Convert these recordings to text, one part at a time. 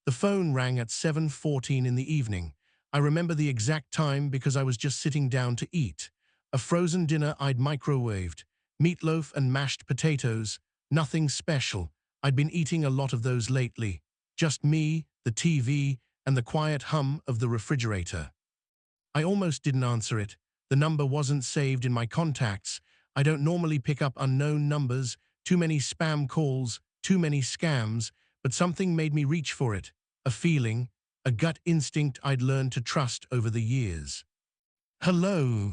The phone rang at 7:14 in the evening. I remember the exact time because I was just sitting down to eat. A frozen dinner I'd microwaved, meatloaf and mashed potatoes, nothing special. I'd been eating a lot of those lately. Just me, the TV, and the quiet hum of the refrigerator. I almost didn't answer it. The number wasn't saved in my contacts. I don't normally pick up unknown numbers, too many spam calls, too many scams, but something made me reach for it. A feeling, a gut instinct I'd learned to trust over the years. Hello.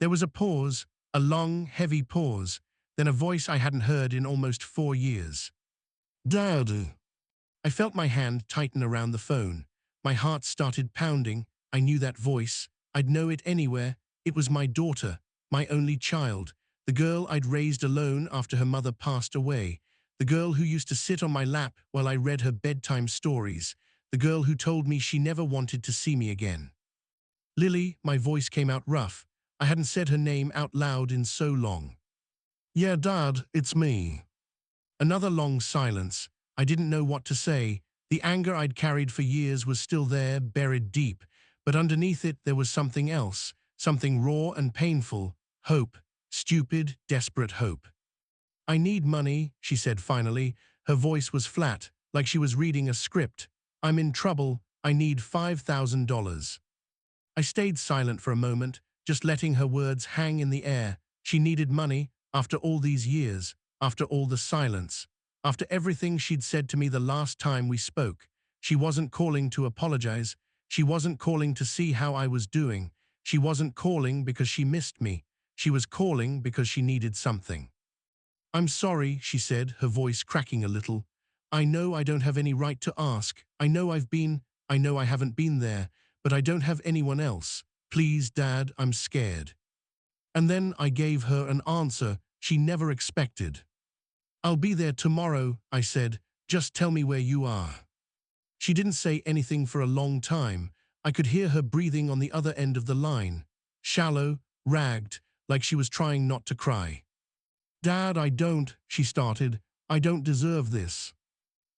There was a pause, a long, heavy pause, then a voice I hadn't heard in almost 4 years. Dad. I felt my hand tighten around the phone. My heart started pounding. I knew that voice. I'd know it anywhere. It was my daughter, my only child, the girl I'd raised alone after her mother passed away, the girl who used to sit on my lap while I read her bedtime stories, the girl who told me she never wanted to see me again. Lily, my voice came out rough. I hadn't said her name out loud in so long. Yeah, Dad, it's me. Another long silence. I didn't know what to say. The anger I'd carried for years was still there, buried deep, but underneath it there was something else, something raw and painful, hope, stupid, desperate hope. I need money, she said finally. Her voice was flat, like she was reading a script. I'm in trouble. I need $5,000. I stayed silent for a moment, just letting her words hang in the air. She needed money, after all these years, after all the silence, after everything she'd said to me the last time we spoke. She wasn't calling to apologize. She wasn't calling to see how I was doing. She wasn't calling because she missed me. She was calling because she needed something. I'm sorry, she said, her voice cracking a little. I know I don't have any right to ask. I know I haven't been there, but I don't have anyone else. Please, Dad, I'm scared. And then I gave her an answer she never expected. I'll be there tomorrow, I said. Just tell me where you are. She didn't say anything for a long time. I could hear her breathing on the other end of the line. Shallow, ragged, like she was trying not to cry. Dad, she started. I don't deserve this.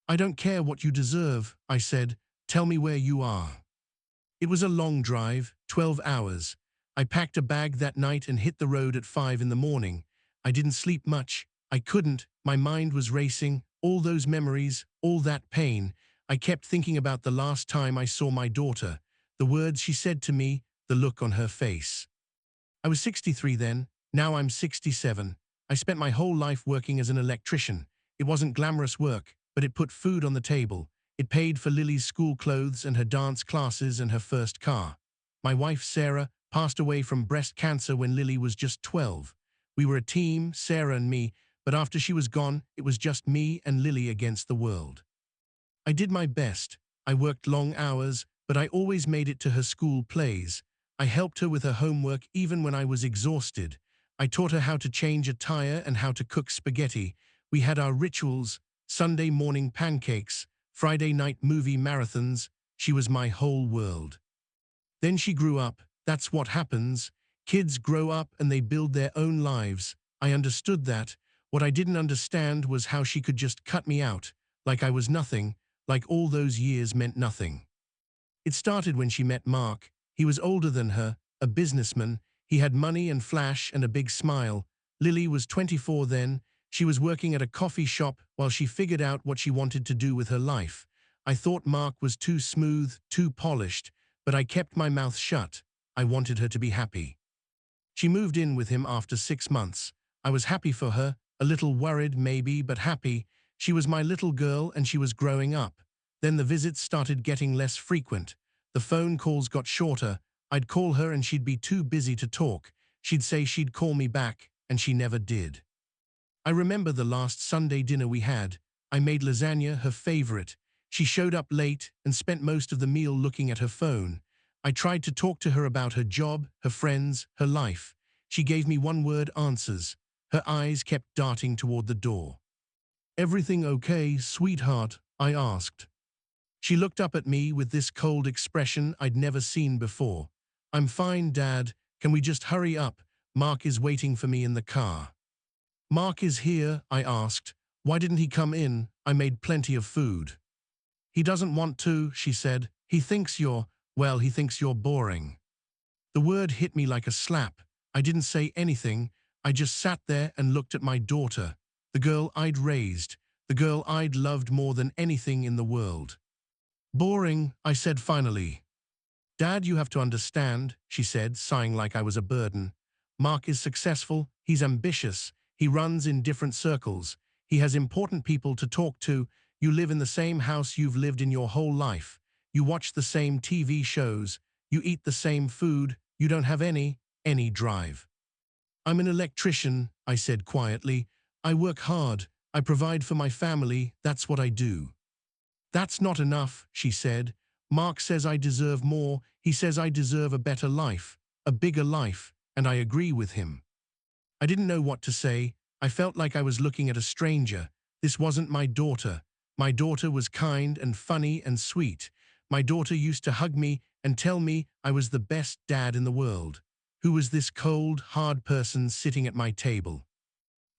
I don't care what you deserve, I said. Tell me where you are. It was a long drive, 12 hours. I packed a bag that night and hit the road at 5 in the morning. I didn't sleep much. I couldn't. My mind was racing. All those memories, all that pain. I kept thinking about the last time I saw my daughter, the words she said to me, the look on her face. I was 63 then. Now I'm 67. I spent my whole life working as an electrician. It wasn't glamorous work, but it put food on the table. It paid for Lily's school clothes and her dance classes and her first car. My wife, Sarah, passed away from breast cancer when Lily was just 12. We were a team, Sarah and me, but after she was gone, it was just me and Lily against the world. I did my best. I worked long hours, but I always made it to her school plays. I helped her with her homework even when I was exhausted. I taught her how to change a tire and how to cook spaghetti. We had our rituals, Sunday morning pancakes, Friday night movie marathons. She was my whole world. Then she grew up. That's what happens. Kids grow up and they build their own lives. I understood that. What I didn't understand was how she could just cut me out, like I was nothing, like all those years meant nothing. It started when she met Mark. He was older than her, a businessman. He had money and flash and a big smile. Lily was 24 then. She was working at a coffee shop while she figured out what she wanted to do with her life. I thought Mark was too smooth, too polished, but I kept my mouth shut. I wanted her to be happy. She moved in with him after 6 months. I was happy for her, a little worried maybe, but happy. She was my little girl and she was growing up. Then the visits started getting less frequent. The phone calls got shorter. I'd call her and she'd be too busy to talk. She'd say she'd call me back, and she never did. I remember the last Sunday dinner we had. I made lasagna, her favorite. She showed up late and spent most of the meal looking at her phone. I tried to talk to her about her job, her friends, her life. She gave me one-word answers. Her eyes kept darting toward the door. Everything okay, sweetheart? I asked. She looked up at me with this cold expression I'd never seen before. I'm fine, Dad. Can we just hurry up? Mark is waiting for me in the car. Mark is here, I asked. Why didn't he come in? I made plenty of food. He doesn't want to, she said. He thinks you're boring. The word hit me like a slap. I didn't say anything. I just sat there and looked at my daughter, the girl I'd raised, the girl I'd loved more than anything in the world. Boring, I said finally. Dad, you have to understand, she said, sighing like I was a burden. Mark is successful, he's ambitious, he runs in different circles, he has important people to talk to, you live in the same house you've lived in your whole life, you watch the same TV shows, you eat the same food, you don't have any drive. I'm an electrician, I said quietly. I work hard, I provide for my family, that's what I do. That's not enough, she said. Mark says I deserve more, he says I deserve a better life, a bigger life, and I agree with him. I didn't know what to say. I felt like I was looking at a stranger. This wasn't my daughter. My daughter was kind and funny and sweet. My daughter used to hug me and tell me I was the best dad in the world. Who was this cold, hard person sitting at my table?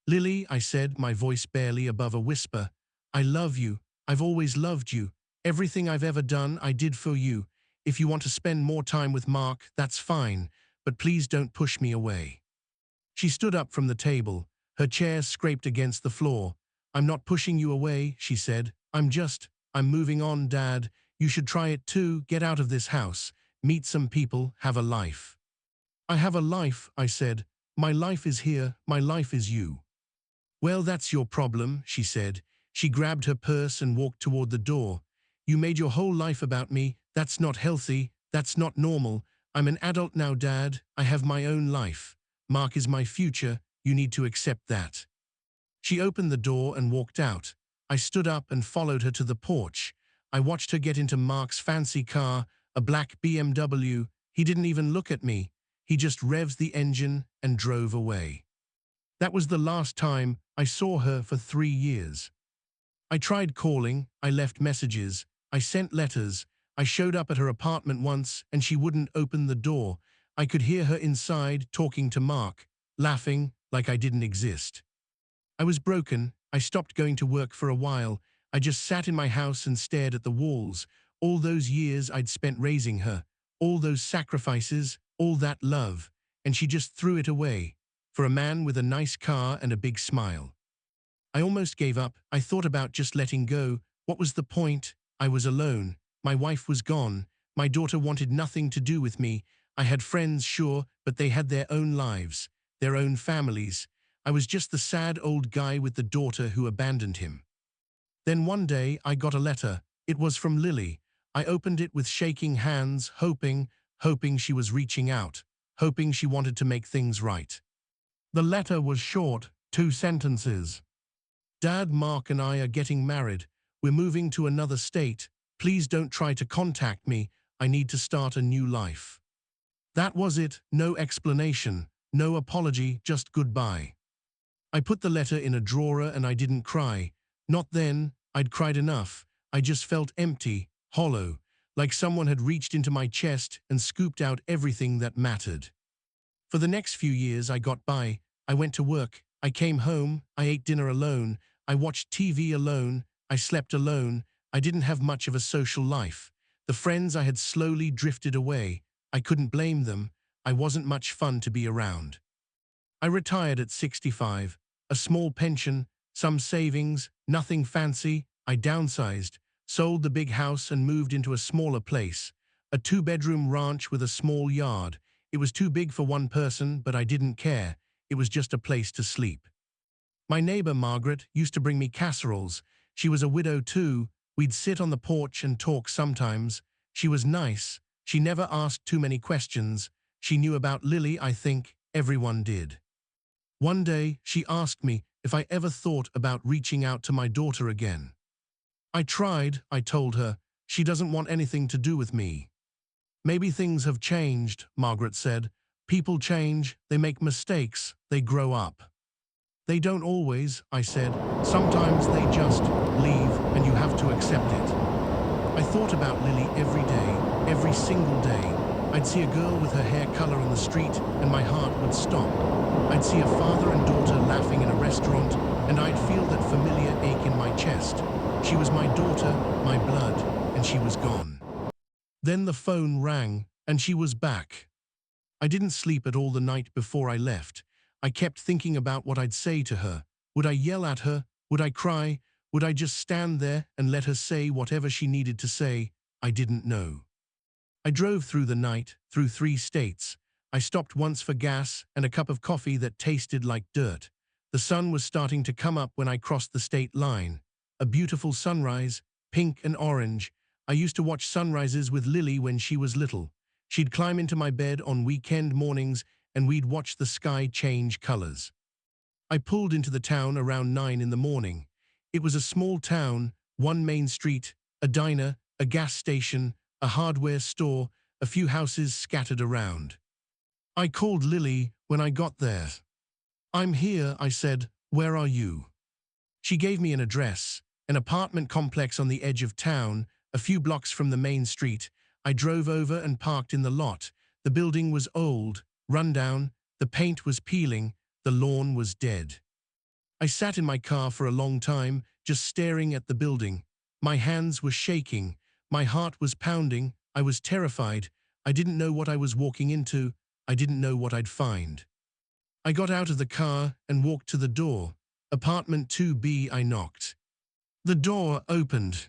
Lily, I said, my voice barely above a whisper. I love you. I've always loved you. Everything I've ever done, I did for you. If you want to spend more time with Mark, that's fine, but please don't push me away. She stood up from the table. Her chair scraped against the floor. I'm not pushing you away, she said. I'm moving on, Dad. You should try it too. Get out of this house. Meet some people. Have a life. I have a life, I said. My life is here. My life is you. Well, that's your problem, she said. She grabbed her purse and walked toward the door. You made your whole life about me. That's not healthy. That's not normal. I'm an adult now, Dad. I have my own life. Mark is my future. You need to accept that. She opened the door and walked out. I stood up and followed her to the porch. I watched her get into Mark's fancy car, a black BMW. He didn't even look at me. He just revved the engine and drove away. That was the last time I saw her for 3 years. I tried calling, I left messages, I sent letters, I showed up at her apartment once and she wouldn't open the door. I could hear her inside talking to Mark, laughing like I didn't exist. I was broken. I stopped going to work for a while. I just sat in my house and stared at the walls. All those years I'd spent raising her, all those sacrifices, all that love, and she just threw it away for a man with a nice car and a big smile. I almost gave up. I thought about just letting go. What was the point? I was alone. My wife was gone. My daughter wanted nothing to do with me. I had friends, sure, but they had their own lives, their own families. I was just the sad old guy with the daughter who abandoned him. Then one day I got a letter. It was from Lily. I opened it with shaking hands, hoping she was reaching out, hoping she wanted to make things right. The letter was short, 2 sentences. Dad, Mark and I are getting married. We're moving to another state. Please don't try to contact me. I need to start a new life. That was it. No explanation, no apology, just goodbye. I put the letter in a drawer and I didn't cry. Not then. I'd cried enough. I just felt empty, hollow, like someone had reached into my chest and scooped out everything that mattered. For the next few years I got by. I went to work. I came home. I ate dinner alone. I watched TV alone. I slept alone. I didn't have much of a social life. The friends I had slowly drifted away. I couldn't blame them. I wasn't much fun to be around. I retired at 65. A small pension, some savings, nothing fancy. I downsized, sold the big house and moved into a smaller place. A 2-bedroom ranch with a small yard. It was too big for one person, but I didn't care. It was just a place to sleep. My neighbor, Margaret, used to bring me casseroles. She was a widow too. We'd sit on the porch and talk sometimes. She was nice. She never asked too many questions. She knew about Lily, I think. Everyone did. One day, she asked me if I ever thought about reaching out to my daughter again. I tried, I told her. She doesn't want anything to do with me. Maybe things have changed, Margaret said. People change, they make mistakes, they grow up. They don't always, I said. Sometimes they just leave and you have to accept it. I thought about Lily every day, every single day. I'd see a girl with her hair color on the street, and my heart would stop. I'd see a father and daughter laughing in a restaurant, and I'd feel that familiar ache in my chest. She was my daughter, my blood, and she was gone. Then the phone rang, and she was back. I didn't sleep at all the night before I left. I kept thinking about what I'd say to her. Would I yell at her? Would I cry? Would I just stand there and let her say whatever she needed to say? I didn't know. I drove through the night, through 3 states. I stopped once for gas and a cup of coffee that tasted like dirt. The sun was starting to come up when I crossed the state line. A beautiful sunrise, pink and orange. I used to watch sunrises with Lily when she was little. She'd climb into my bed on weekend mornings and we'd watch the sky change colors. I pulled into the town around 9 in the morning. It was a small town, one main street, a diner, a gas station, a hardware store, a few houses scattered around. I called Lily when I got there. "I'm here," I said. "Where are you?" She gave me an address, an apartment complex on the edge of town, a few blocks from the main street. I drove over and parked in the lot. The building was old, run down, the paint was peeling, the lawn was dead. I sat in my car for a long time, just staring at the building. My hands were shaking, my heart was pounding, I was terrified. I didn't know what I was walking into, I didn't know what I'd find. I got out of the car and walked to the door. Apartment 2B, I knocked. The door opened.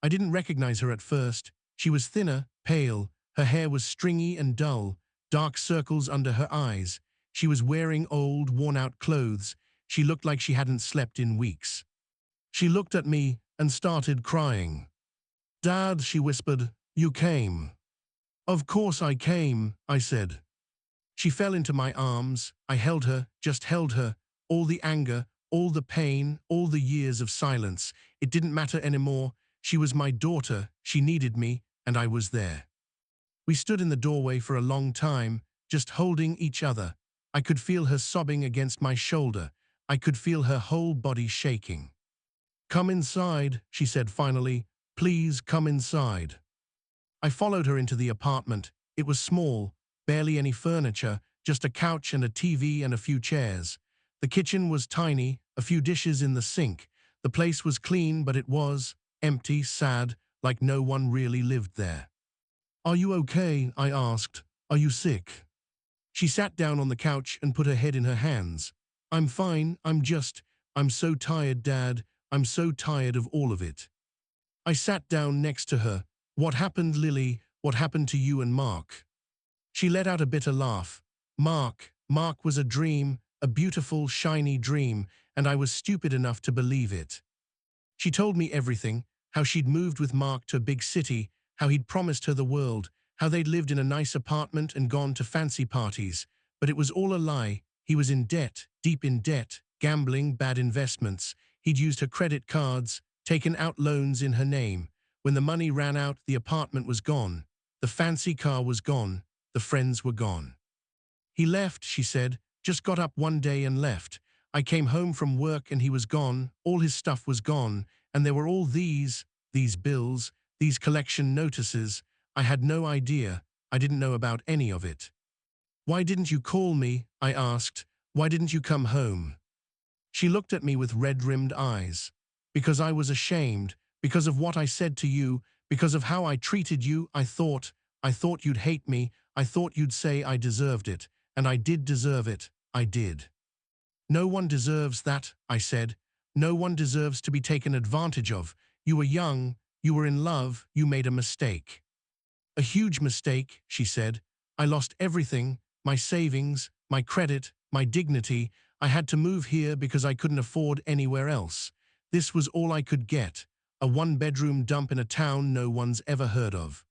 I didn't recognize her at first. She was thinner, pale, her hair was stringy and dull, dark circles under her eyes. She was wearing old, worn-out clothes. She looked like she hadn't slept in weeks. She looked at me and started crying. "Dad," she whispered, "you came." "Of course I came," I said. She fell into my arms. I held her, just held her. All the anger, all the pain, all the years of silence. It didn't matter anymore. She was my daughter, she needed me, and I was there. We stood in the doorway for a long time, just holding each other. I could feel her sobbing against my shoulder. I could feel her whole body shaking. "Come inside," she said finally. "Please come inside." I followed her into the apartment. It was small, barely any furniture, just a couch and a TV and a few chairs. The kitchen was tiny, a few dishes in the sink. The place was clean, but it was empty, sad, like no one really lived there. "Are you okay?" I asked. "Are you sick?" She sat down on the couch and put her head in her hands. "I'm fine, I'm so tired, Dad. I'm so tired of all of it." I sat down next to her. "What happened, Lily? What happened to you and Mark?" She let out a bitter laugh. Mark was a dream, a beautiful, shiny dream, and I was stupid enough to believe it." She told me everything, how she'd moved with Mark to a big city, how he'd promised her the world, how they'd lived in a nice apartment and gone to fancy parties. But it was all a lie. He was in debt, deep in debt, gambling, bad investments. He'd used her credit cards, taken out loans in her name. When the money ran out, the apartment was gone. The fancy car was gone. The friends were gone. "He left," she said, "just got up one day and left. I came home from work and he was gone, all his stuff was gone, and there were all these bills, these collection notices. I had no idea, I didn't know about any of it." "Why didn't you call me?" I asked. "Why didn't you come home?" She looked at me with red-rimmed eyes. "Because I was ashamed, because of what I said to you, because of how I treated you. I thought you'd hate me, I thought you'd say I deserved it, and I did deserve it, I did." "No one deserves that," I said. "No one deserves to be taken advantage of. You were young, you were in love, you made a mistake." "A huge mistake," she said. "I lost everything, my savings, my credit, my dignity. I had to move here because I couldn't afford anywhere else. This was all I could get, a one-bedroom dump in a town no one's ever heard of."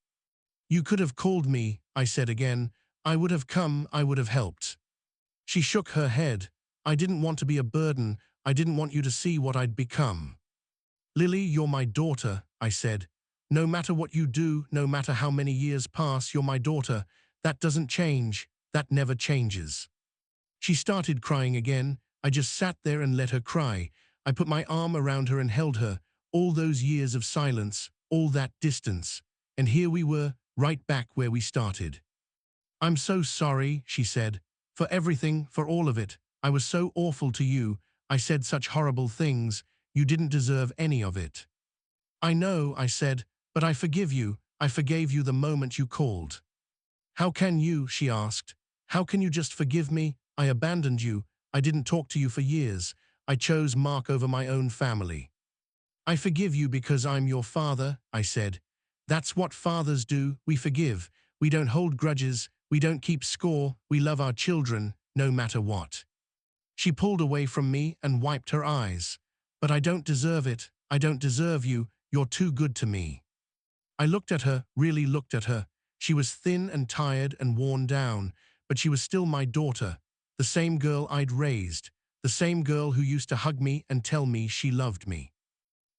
"You could have called me," I said again. "I would have come, I would have helped." She shook her head. "I didn't want to be a burden. I didn't want you to see what I'd become." "Lily, you're my daughter," I said. "No matter what you do, no matter how many years pass, you're my daughter. That doesn't change. That never changes." She started crying again. I just sat there and let her cry. I put my arm around her and held her. All those years of silence, all that distance. And here we were, right back where we started. I'm so sorry, she said. For everything, for all of it. I was so awful to you. I said such horrible things. You didn't deserve any of it. I know, I said, but I forgive you. I forgave you the moment you called. How can you, she asked. How can you just forgive me? I abandoned you. I didn't talk to you for years. I chose Mark over my own family. I forgive you because I'm your father, I said. That's what fathers do. We forgive. We don't hold grudges. We don't keep score. We love our children, no matter what. She pulled away from me and wiped her eyes. But I don't deserve it. I don't deserve you. You're too good to me. I looked at her, really looked at her. She was thin and tired and worn down, but she was still my daughter, the same girl I'd raised, the same girl who used to hug me and tell me she loved me.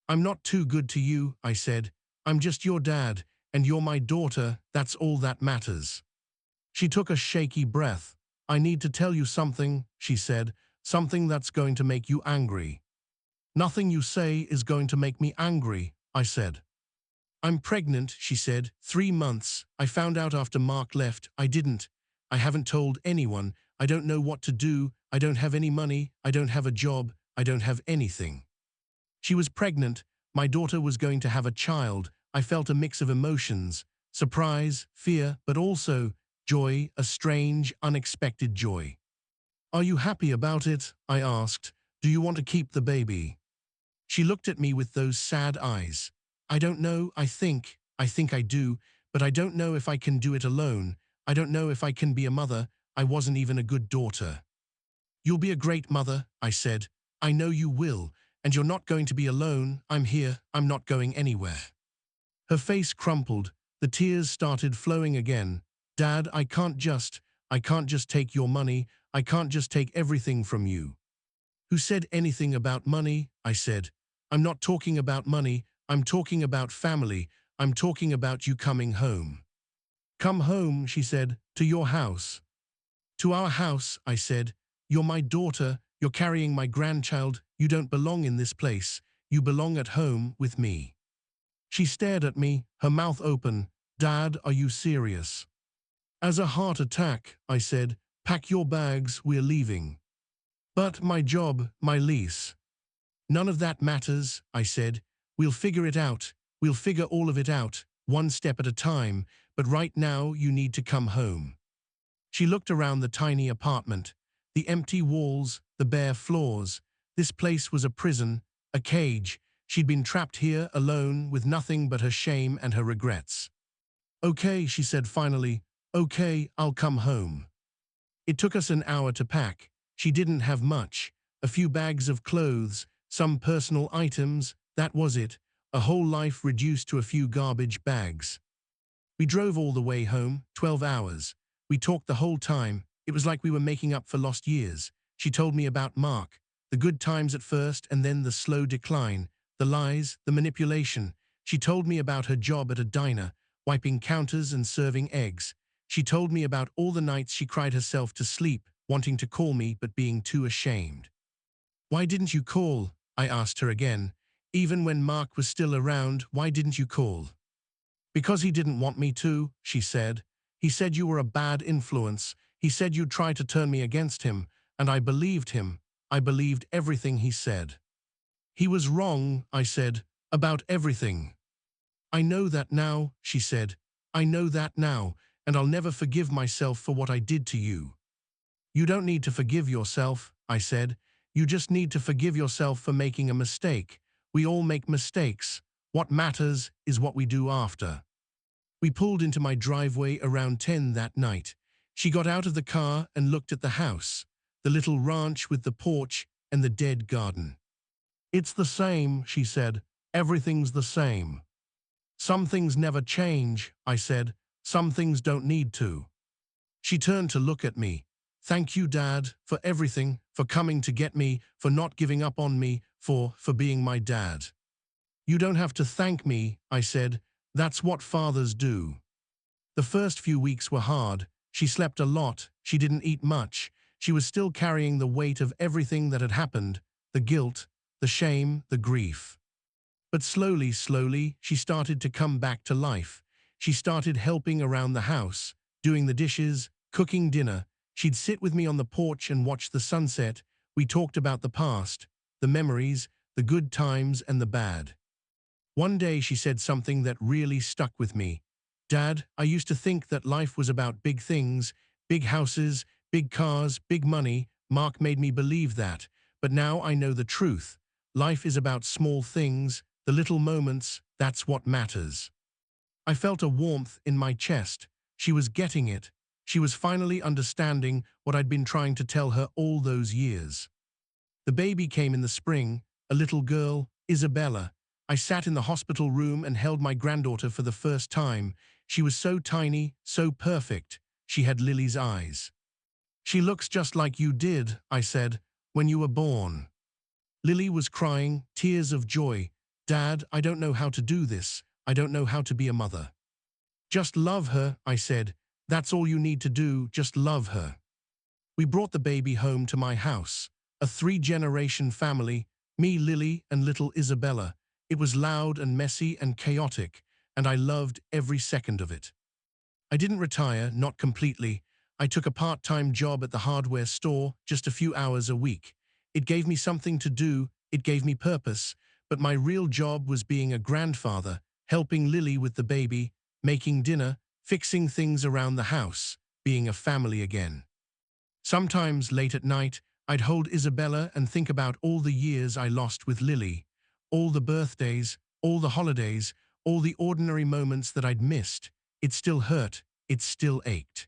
I'm not too good to you, I said. I'm just your dad, and you're my daughter. That's all that matters. She took a shaky breath. I need to tell you something, she said, something that's going to make you angry. Nothing you say is going to make me angry, I said. I'm pregnant, she said. 3 months. I found out after Mark left. I didn't. I haven't told anyone. I don't know what to do. I don't have any money. I don't have a job. I don't have anything. She was pregnant. My daughter was going to have a child. I felt a mix of emotions. Surprise, fear, but also joy, a strange, unexpected joy. Are you happy about it? I asked. Do you want to keep the baby? She looked at me with those sad eyes. I don't know, I think I do, but I don't know if I can do it alone. I don't know if I can be a mother. I wasn't even a good daughter. You'll be a great mother, I said. I know you will, and you're not going to be alone. I'm here. I'm not going anywhere. Her face crumpled. The tears started flowing again. Dad, I can't just take your money. I can't just take everything from you. Who said anything about money? I said. I'm not talking about money. I'm talking about family. I'm talking about you coming home. Come home, she said, to your house. To our house, I said. You're my daughter. You're carrying my grandchild. You don't belong in this place. You belong at home with me. She stared at me, her mouth open. Dad, are you serious? As a heart attack, I said. Pack your bags, we're leaving. But my job, my lease. None of that matters, I said. We'll figure it out. We'll figure all of it out, one step at a time, but right now you need to come home. She looked around the tiny apartment, the empty walls, the bare floors. This place was a prison, a cage. She'd been trapped here alone with nothing but her shame and her regrets. Okay, she said finally. Okay, I'll come home. It took us an hour to pack. She didn't have much. A few bags of clothes, some personal items, that was it. A whole life reduced to a few garbage bags. We drove all the way home, 12 hours. We talked the whole time. It was like we were making up for lost years. She told me about Mark, the good times at first and then the slow decline, the lies, the manipulation. She told me about her job at a diner, wiping counters and serving eggs. She told me about all the nights she cried herself to sleep, wanting to call me but being too ashamed. Why didn't you call? I asked her again. Even when Mark was still around, why didn't you call? Because he didn't want me to, she said. He said you were a bad influence. He said you'd try to turn me against him, and I believed him. I believed everything he said. He was wrong, I said, about everything. I know that now, she said. I know that now, and I'll never forgive myself for what I did to you. You don't need to forgive yourself, I said. You just need to forgive yourself for making a mistake. We all make mistakes. What matters is what we do after. We pulled into my driveway around 10 that night. She got out of the car and looked at the house, the little ranch with the porch and the dead garden. It's the same, she said. Everything's the same. Some things never change, I said. Some things don't need to. She turned to look at me. Thank you, Dad, for everything, for coming to get me, for not giving up on me, for being my dad. You don't have to thank me, I said. That's what fathers do. The first few weeks were hard. She slept a lot. She didn't eat much. She was still carrying the weight of everything that had happened, the guilt, the shame, the grief. But slowly, she started to come back to life. She started helping around the house, doing the dishes, cooking dinner. She'd sit with me on the porch and watch the sunset. We talked about the past, the memories, the good times and the bad. One day she said something that really stuck with me. Dad, I used to think that life was about big things, big houses, big cars, big money. Mark made me believe that. But now I know the truth. Life is about small things, the little moments, that's what matters. I felt a warmth in my chest. She was getting it. She was finally understanding what I'd been trying to tell her all those years. The baby came in the spring, a little girl, Isabella. I sat in the hospital room and held my granddaughter for the first time. She was so tiny, so perfect. She had Lily's eyes. She looks just like you did, I said, when you were born. Lily was crying, tears of joy. Dad, I don't know how to do this. I don't know how to be a mother. Just love her, I said. That's all you need to do, just love her. We brought the baby home to my house. A 3-generation family, me, Lily, and little Isabella. It was loud and messy and chaotic, and I loved every second of it. I didn't retire, not completely. I took a part-time job at the hardware store, just a few hours a week. It gave me something to do, it gave me purpose, but my real job was being a grandfather, helping Lily with the baby, making dinner, fixing things around the house, being a family again. Sometimes, late at night, I'd hold Isabella and think about all the years I lost with Lily, all the birthdays, all the holidays, all the ordinary moments that I'd missed. It still hurt, it still ached.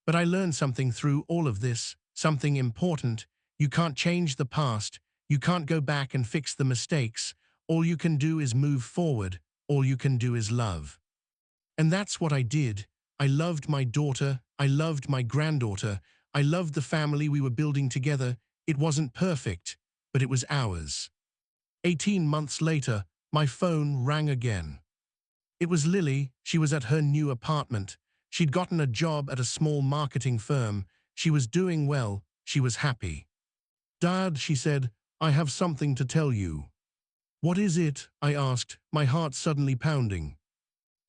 But I learned something through all of this, something important. You can't change the past, you can't go back and fix the mistakes. All you can do is move forward, all you can do is love. And that's what I did. I loved my daughter, I loved my granddaughter, I loved the family we were building together. It wasn't perfect, but it was ours. 18 months later, my phone rang again. It was Lily. She was at her new apartment. She'd gotten a job at a small marketing firm. She was doing well. She was happy. Dad, she said, I have something to tell you. What is it? I asked, my heart suddenly pounding.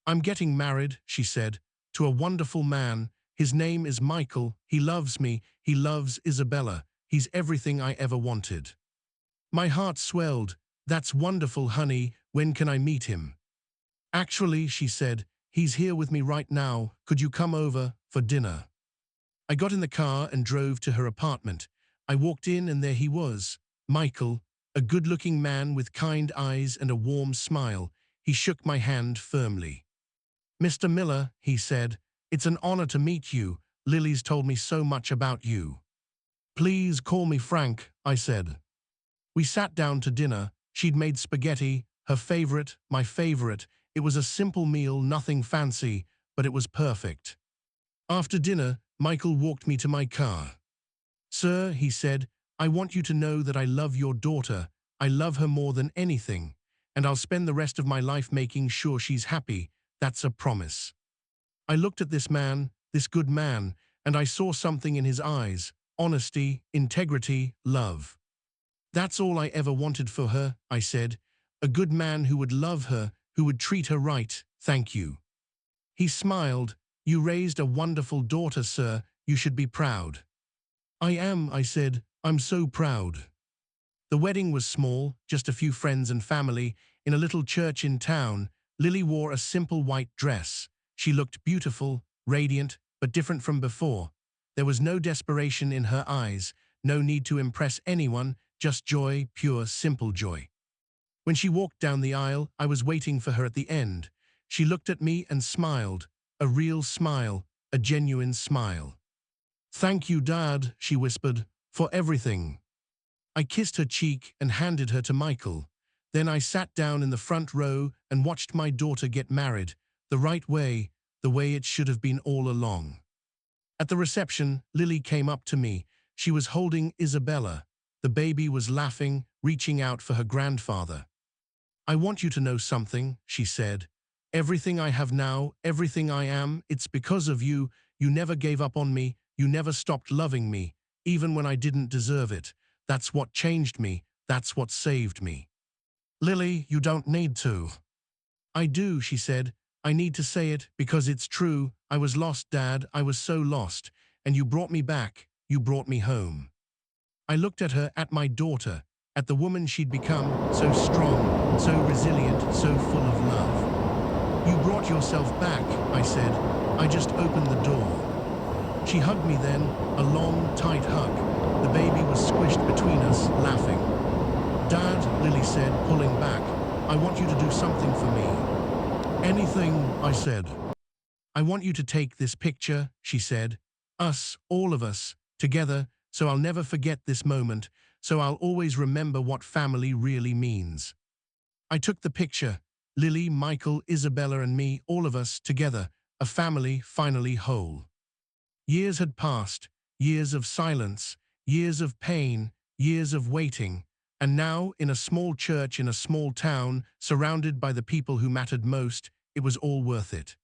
I'm getting married, she said, to a wonderful man. His name is Michael. He loves me. He loves Isabella. He's everything I ever wanted. My heart swelled. That's wonderful, honey. When can I meet him? Actually, she said, he's here with me right now. Could you come over for dinner? I got in the car and drove to her apartment. I walked in and there he was, Michael, a good-looking man with kind eyes and a warm smile. He shook my hand firmly. Mr. Miller, he said, it's an honor to meet you. Lily's told me so much about you. Please call me Frank, I said. We sat down to dinner. She'd made spaghetti, her favorite, my favorite. It was a simple meal, nothing fancy, but it was perfect. After dinner, Michael walked me to my car. Sir, he said, I want you to know that I love your daughter. I love her more than anything, and I'll spend the rest of my life making sure she's happy. That's a promise. I looked at this man, this good man, and I saw something in his eyes, honesty, integrity, love. That's all I ever wanted for her, I said. A good man who would love her, who would treat her right. Thank you. He smiled. You raised a wonderful daughter, sir. You should be proud. I am, I said. I'm so proud. The wedding was small, just a few friends and family, in a little church in town. Lily wore a simple white dress. She looked beautiful, radiant, but different from before. There was no desperation in her eyes, no need to impress anyone, just joy, pure, simple joy. When she walked down the aisle, I was waiting for her at the end. She looked at me and smiled, a real smile, a genuine smile. Thank you, Dad, she whispered, for everything. I kissed her cheek and handed her to Michael. Then I sat down in the front row and watched my daughter get married, the right way, the way it should have been all along. At the reception, Lily came up to me. She was holding Isabella. The baby was laughing, reaching out for her grandfather. I want you to know something, she said. Everything I have now, everything I am, it's because of you. You never gave up on me. You never stopped loving me, even when I didn't deserve it. That's what changed me. That's what saved me. Lily, you don't need to. I do, she said. I need to say it because it's true. I was lost, Dad. I was so lost. And you brought me back. You brought me home. I looked at her, at my daughter, at the woman she'd become, so strong, so resilient, so full of love. You brought yourself back, I said. I just opened the door. She hugged me then, a long, tight hug. The baby was squished between us, laughing. Dad, Lily said, pulling back, I want you to do something for me. Anything, I said. I want you to take this picture, she said. Us, all of us, together, so I'll never forget this moment, so I'll always remember what family really means. I took the picture, Lily, Michael, Isabella and me, all of us, together, a family finally whole. Years had passed, years of silence, years of pain, years of waiting, and now, in a small church in a small town, surrounded by the people who mattered most, it was all worth it.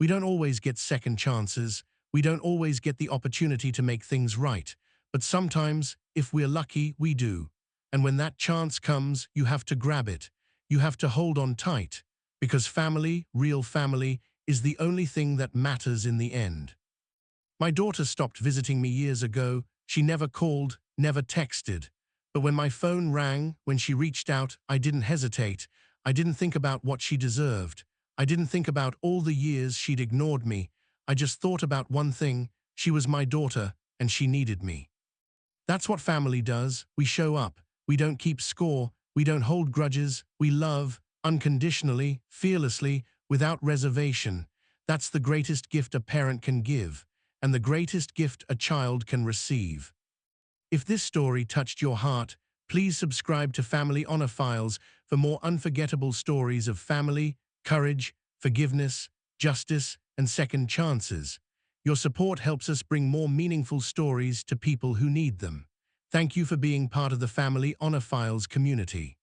We don't always get second chances, we don't always get the opportunity to make things right, but sometimes, if we're lucky, we do. And when that chance comes, you have to grab it. You have to hold on tight, because family, real family, is the only thing that matters in the end. My daughter stopped visiting me years ago. She never called, never texted. But when my phone rang, when she reached out, I didn't hesitate. I didn't think about what she deserved. I didn't think about all the years she'd ignored me. I just thought about one thing. She was my daughter, and she needed me. That's what family does. We show up. We don't keep score. We don't hold grudges. We love, unconditionally, fearlessly, without reservation. That's the greatest gift a parent can give, and the greatest gift a child can receive. If this story touched your heart, please subscribe to Family Honor Files for more unforgettable stories of family, courage, forgiveness, justice, and second chances. Your support helps us bring more meaningful stories to people who need them. Thank you for being part of the Family Honor Files community.